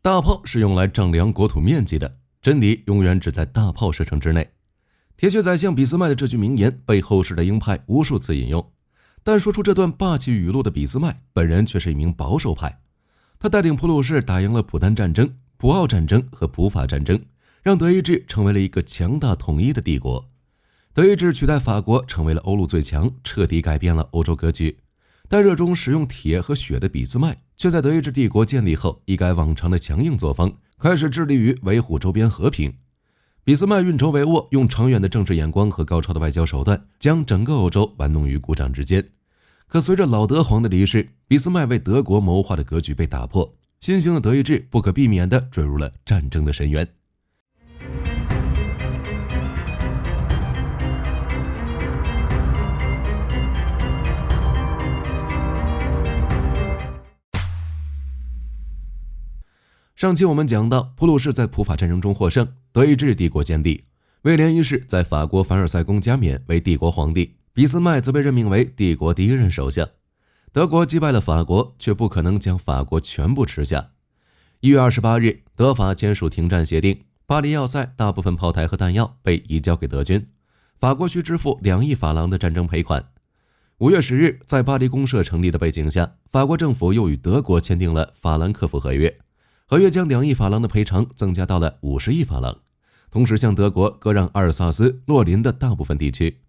大炮是用来丈量国土面积的，真理永远只在大炮射程之内。铁血宰相俾斯麦的这句名言被后世的鹰派无数次引用，但说出这段霸气语录的俾斯麦本人却是一名保守派。他带领普鲁士打赢了普丹战争、普奥战争和普法战争，让德意志成为了一个强大统一的帝国。德意志取代法国成为了欧陆最强，彻底改变了欧洲格局。但热衷使用铁和血的俾斯麦却在德意志帝国建立后一改往常的强硬作风，开始致力于维护周边和平。俾斯麦运筹帷幄，用长远的政治眼光和高超的外交手段，将整个欧洲玩弄于股掌之间。可随着老德皇的离世，俾斯麦为德国谋划的格局被打破，新兴的德意志不可避免地坠入了战争的深渊。上期我们讲到，普鲁士在普法战争中获胜，德意志帝国建立。威廉一世在法国凡尔赛宫加冕为帝国皇帝，俾斯麦则被任命为帝国第一任首相。德国击败了法国，却不可能将法国全部吃下。1月28日，德法签署停战协定，巴黎要塞大部分炮台和弹药被移交给德军，法国需支付2亿法郎的战争赔款。5月10日，在巴黎公社成立的背景下，法国政府又与德国签订了法兰克福合约。合约将2亿法郎的赔偿增加到了50亿法郎，同时向德国割让阿尔萨斯、洛林的大部分地区。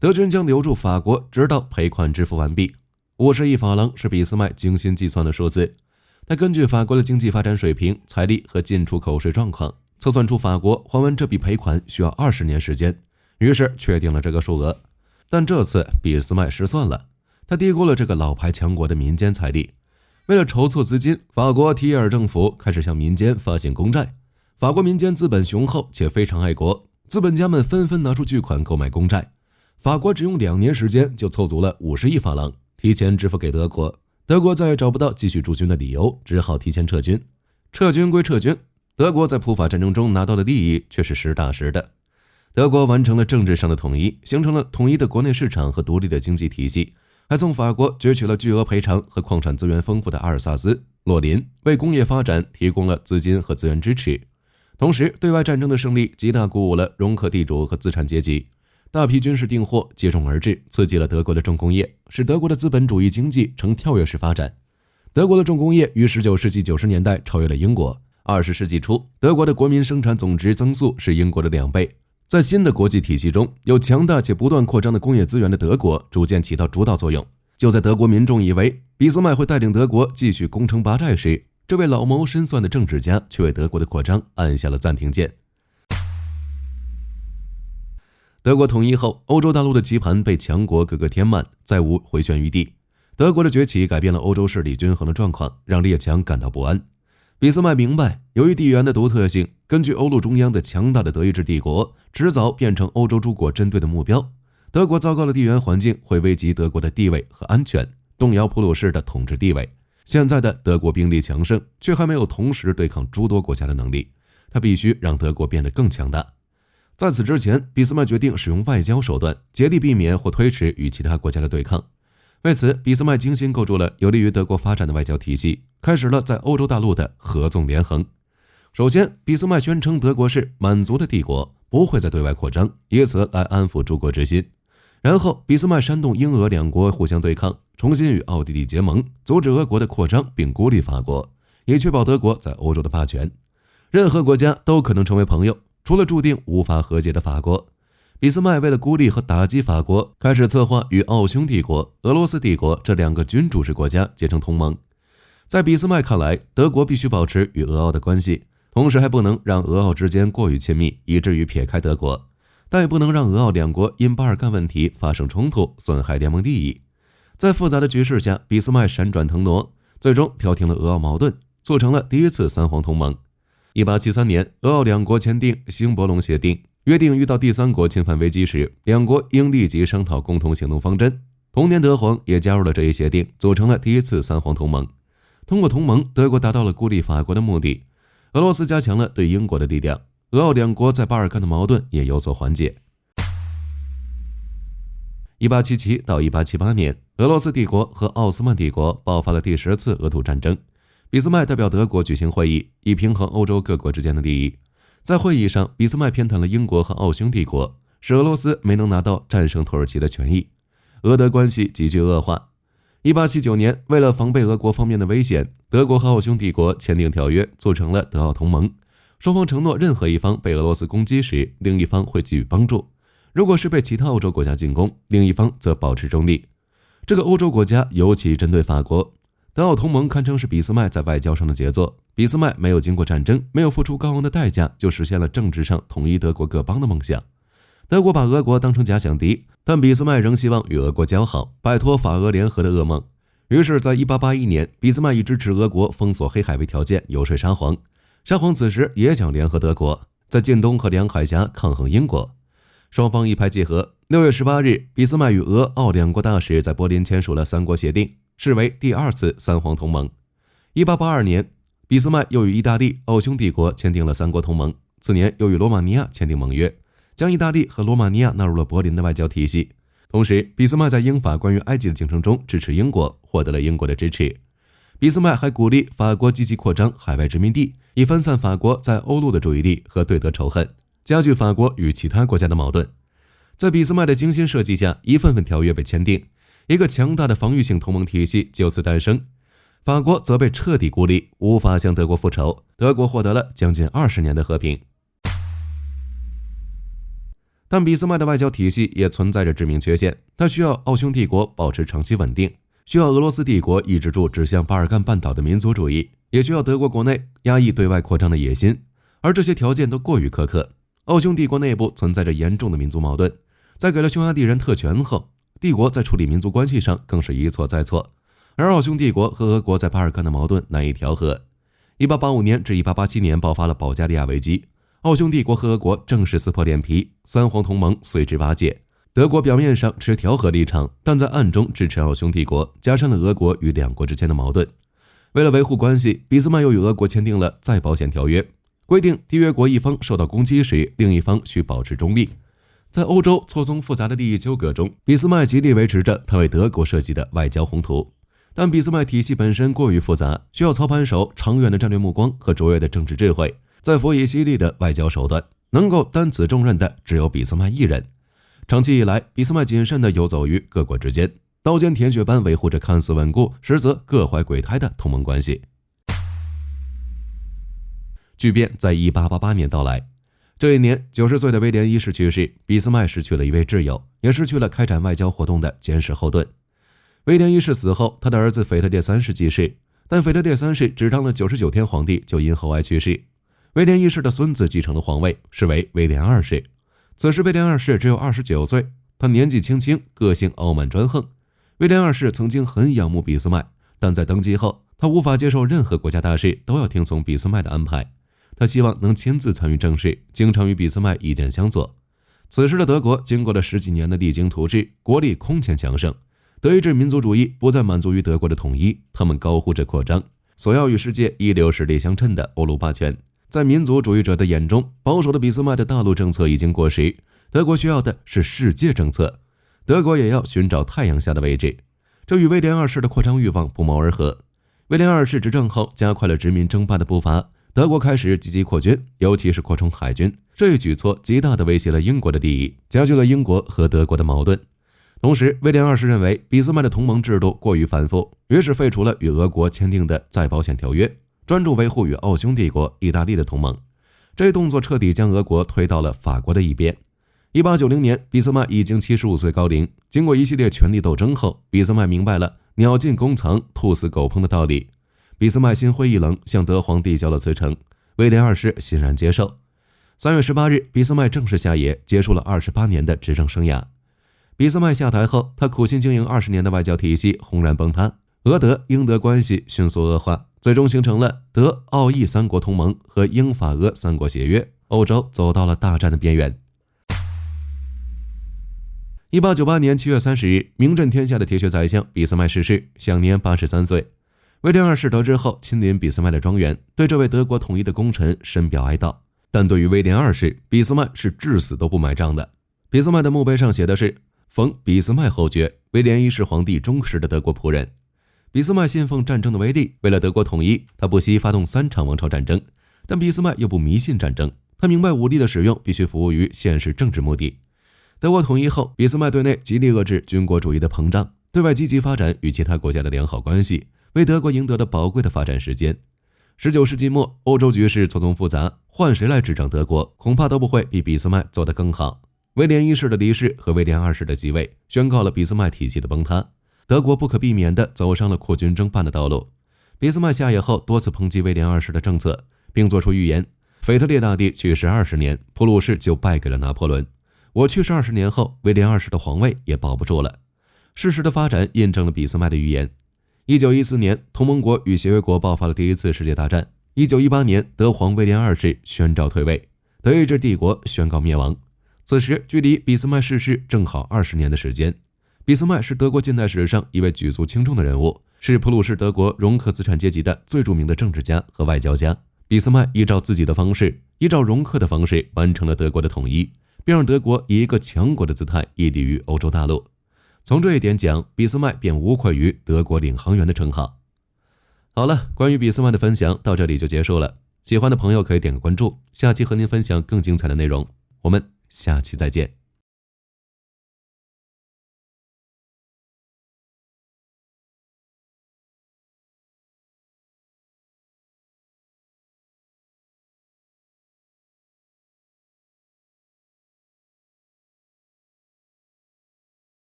德军将留住法国，直到赔款支付完毕。50亿法郎是俾斯麦精心计算的数字，他根据法国的经济发展水平、财力和进出口税状况，测算出法国还完这笔赔款需要20年时间，于是确定了这个数额。但这次俾斯麦失算了，他低估了这个老牌强国的民间财力。为了筹措资金，法国提耶尔政府开始向民间发行公债。法国民间资本雄厚且非常爱国，资本家们纷纷拿出巨款购买公债。法国只用2年时间就凑足了50亿法郎，提前支付给德国。德国再也找不到继续驻军的理由，只好提前撤军。撤军归撤军，德国在普法战争中拿到的利益却是实打实的。德国完成了政治上的统一，形成了统一的国内市场和独立的经济体系，还从法国攫取了巨额赔偿和矿产资源丰富的阿尔萨斯、洛林，为工业发展提供了资金和资源支持。同时，对外战争的胜利极大鼓舞了容克地主和资产阶级，大批军事订货接踵而至，刺激了德国的重工业，使德国的资本主义经济呈跳跃式发展。德国的重工业于19世纪90年代超越了英国。20世纪初，德国的国民生产总值增速是英国的2倍。在新的国际体系中，有强大且不断扩张的工业资源的德国逐渐起到主导作用。就在德国民众以为俾斯麦会带领德国继续攻城拔寨时，这位老谋深算的政治家却为德国的扩张按下了暂停键。德国统一后，欧洲大陆的棋盘被强国各个填满，再无回旋余地。德国的崛起改变了欧洲势力均衡的状况，让列强感到不安。俾斯麦明白，由于地缘的独特性，根据欧陆中央的强大的德意志帝国，迟早变成欧洲诸国针对的目标。德国糟糕的地缘环境会危及德国的地位和安全，动摇普鲁士的统治地位。现在的德国兵力强盛，却还没有同时对抗诸多国家的能力，他必须让德国变得更强大。在此之前，俾斯麦决定使用外交手段，竭力避免或推迟与其他国家的对抗。为此，俾斯麦精心构筑了有利于德国发展的外交体系，开始了在欧洲大陆的合纵连横。首先，俾斯麦宣称德国是满族的帝国，不会再对外扩张，以此来安抚诸国之心。然后，俾斯麦煽动英俄两国互相对抗，重新与奥地利结盟，阻止俄国的扩张并孤立法国，以确保德国在欧洲的霸权。任何国家都可能成为朋友，除了注定无法和解的法国。俾斯麦为了孤立和打击法国，开始策划与奥匈帝国、俄罗斯帝国这2个君主制国家结成同盟。在俾斯麦看来，德国必须保持与俄奥的关系，同时还不能让俄奥之间过于亲密，以至于撇开德国，但也不能让俄奥2国因巴尔干问题发生冲突，损害联盟利益。在复杂的局势下，俾斯麦闪转腾挪，最终调停了俄奥矛盾，促成了第一次三皇同盟。1873年，俄奥2国签订兴博隆协定，约定遇到第三国侵犯危机时，2国应立即商讨共同行动方针。同年，德皇也加入了这一协定，组成了第一次三皇同盟。通过同盟，德国达到了孤立法国的目的，俄罗斯加强了对英国的力量，俄奥2国在巴尔干的矛盾也有所缓解。1877到1878年，俄罗斯帝国和奥斯曼帝国爆发了第10次俄土战争。俾斯麦代表德国举行会议，以平衡欧洲各国之间的利益。在会议上，俾斯麦偏袒了英国和奥匈帝国，使俄罗斯没能拿到战胜土耳其的权益，俄德关系急剧恶化。1879年，为了防备俄国方面的危险，德国和奥匈帝国签订条约，组成了德奥同盟。双方承诺，任何一方被俄罗斯攻击时，另一方会给予帮助；如果是被其他欧洲国家进攻，另一方则保持中立。这个欧洲国家尤其针对法国。德奥同盟堪称是俾斯麦在外交上的杰作。俾斯麦没有经过战争，没有付出高昂的代价，就实现了政治上统一德国各邦的梦想。德国把俄国当成假想敌，但俾斯麦仍希望与俄国交好，摆脱法俄联合的噩梦。于是，在1881年，俾斯麦以支持俄国封锁黑海为条件游说沙皇。沙皇此时也想联合德国，在近东和两海峡抗衡英国。双方一拍即合。6月18日，俾斯麦与俄、奥两国大使在柏林签署了三国协定，视为第二次三皇同盟。1882年，俾斯麦又与意大利、奥匈帝国签订了三国同盟，次年又与罗马尼亚签订盟约，将意大利和罗马尼亚纳入了柏林的外交体系。同时，俾斯麦在英法关于埃及的进程中支持英国，获得了英国的支持。俾斯麦还鼓励法国积极扩张海外殖民地，以分散法国在欧陆的注意力和对德仇恨，加剧法国与其他国家的矛盾。在俾斯麦的精心设计下，一份份条约被签订，一个强大的防御性同盟体系就此诞生。法国则被彻底孤立，无法向德国复仇，德国获得了将近20年的和平。但俾斯麦的外交体系也存在着致命缺陷，它需要奥匈帝国保持长期稳定，需要俄罗斯帝国抑制住指向巴尔干半岛的民族主义，也需要德国国内压抑对外扩张的野心，而这些条件都过于苛刻。奥匈帝国内部存在着严重的民族矛盾，在给了匈牙利人特权后，帝国在处理民族关系上更是一错再错，而奥匈帝国和俄国在巴尔干的矛盾难以调和。1885年至1887年爆发了保加利亚危机，奥匈帝国和俄国正式撕破脸皮，三皇同盟随之瓦解。德国表面上持调和立场，但在暗中支持奥匈帝国，加深了俄国与两国之间的矛盾。为了维护关系，俾斯麦又与俄国签订了再保险条约，规定缔约国一方受到攻击时，另一方需保持中立。在欧洲错综复杂的利益纠葛中，俾斯麦极力维持着他为德国设计的外交宏图。但俾斯麦体系本身过于复杂，需要操盘手长远的战略目光和卓越的政治智慧，再辅以犀利的外交手段，能够担此重任的只有俾斯麦一人。长期以来，俾斯麦谨慎地游走于各国之间，刀尖舔血般维护着看似稳固，实则各怀鬼胎的同盟关系。巨变在1888年到来，这一年90岁的威廉一世去世，俾斯麦失去了一位挚友，也失去了开展外交活动的坚实后盾。威廉一世死后，他的儿子腓特烈三世继世，但腓特烈三世只当了99天皇帝就因喉癌去世。威廉一世的孙子继承了皇位，是为威廉二世。此时威廉二世只有29岁，他年纪轻轻，个性傲慢专横。威廉二世曾经很仰慕俾斯麦，但在登基后，他无法接受任何国家大事都要听从俾斯麦的安排。他希望能亲自参与政事，经常与俾斯麦意见相左。此时的德国经过了10几年的励精图治，国力空前强盛。德意志民族主义不再满足于德国的统一，他们高呼着扩张，索要与世界一流实力相称的欧陆霸权。在民族主义者的眼中，保守的俾斯麦的大陆政策已经过时，德国需要的是世界政策，德国也要寻找太阳下的位置。这与威廉二世的扩张欲望不谋而合。威廉二世执政后，加快了殖民争霸的步伐，德国开始积极扩军，尤其是扩充海军。这一举措极大地威胁了英国的利益，加剧了英国和德国的矛盾。同时，威廉二世认为俾斯麦的同盟制度过于繁复，于是废除了与俄国签订的再保险条约，专注维护与奥匈帝国、意大利的同盟。这一动作彻底将俄国推到了法国的一边。1890年，俾斯麦已经75岁高龄，经过一系列权力斗争后，俾斯麦明白了鸟尽弓藏，兔死狗烹的道理。俾斯麦心灰意冷，向德皇递交了辞呈，威廉二世欣然接受。3月18日，俾斯麦正式下野，结束了28年的执政生涯。俾斯麦下台后，他苦心经营20年的外交体系轰然崩塌，俄德英德关系迅速恶化，最终形成了德奥意三国同盟和英法俄三国协约，欧洲走到了大战的边缘。1898年7月30日，名震天下的铁血宰相俾斯麦逝世，享年83岁。威廉二世得知后，亲临俾斯麦的庄园，对这位德国统一的功臣深表哀悼。但对于威廉二世，俾斯麦是至死都不买账的。俾斯麦的墓碑上写的是：奉俾斯麦侯爵，威廉一世皇帝忠实的德国仆人。俾斯麦信奉战争的威力，为了德国统一，他不惜发动3场王朝战争。但俾斯麦又不迷信战争，他明白武力的使用必须服务于现实政治目的。德国统一后，俾斯麦对内极力遏制军国主义的膨胀，对外积极发展与其他国家的良好关系，为德国赢得了宝贵的发展时间。19世纪末，欧洲局势错综复杂，换谁来执政德国，恐怕都不会比俾斯麦做得更好。威廉一世的离世和威廉二世的继位，宣告了俾斯麦体系的崩塌，德国不可避免地走上了扩军争霸的道路。俾斯麦下野后，多次抨击威廉二世的政策，并做出预言：腓特烈大帝去世20年，普鲁士就败给了拿破仑。我去世20年后，威廉二世的皇位也保不住了。事实的发展印证了俾斯麦的预言。1914年，同盟国与协约国爆发了第一次世界大战。1918年，德皇威廉二世宣召退位，德意志帝国宣告灭亡。此时距离俾斯麦逝世正好20年的时间。俾斯麦是德国近代史上一位举足轻重的人物，是普鲁士德国容克资产阶级的最著名的政治家和外交家。俾斯麦依照自己的方式，依照容克的方式完成了德国的统一，并让德国以一个强国的姿态屹立于欧洲大陆。从这一点讲，俾斯麦便无愧于德国领航员的称号。好了，关于俾斯麦的分享到这里就结束了。喜欢的朋友可以点个关注，下期和您分享更精彩的内容。我们下期再见。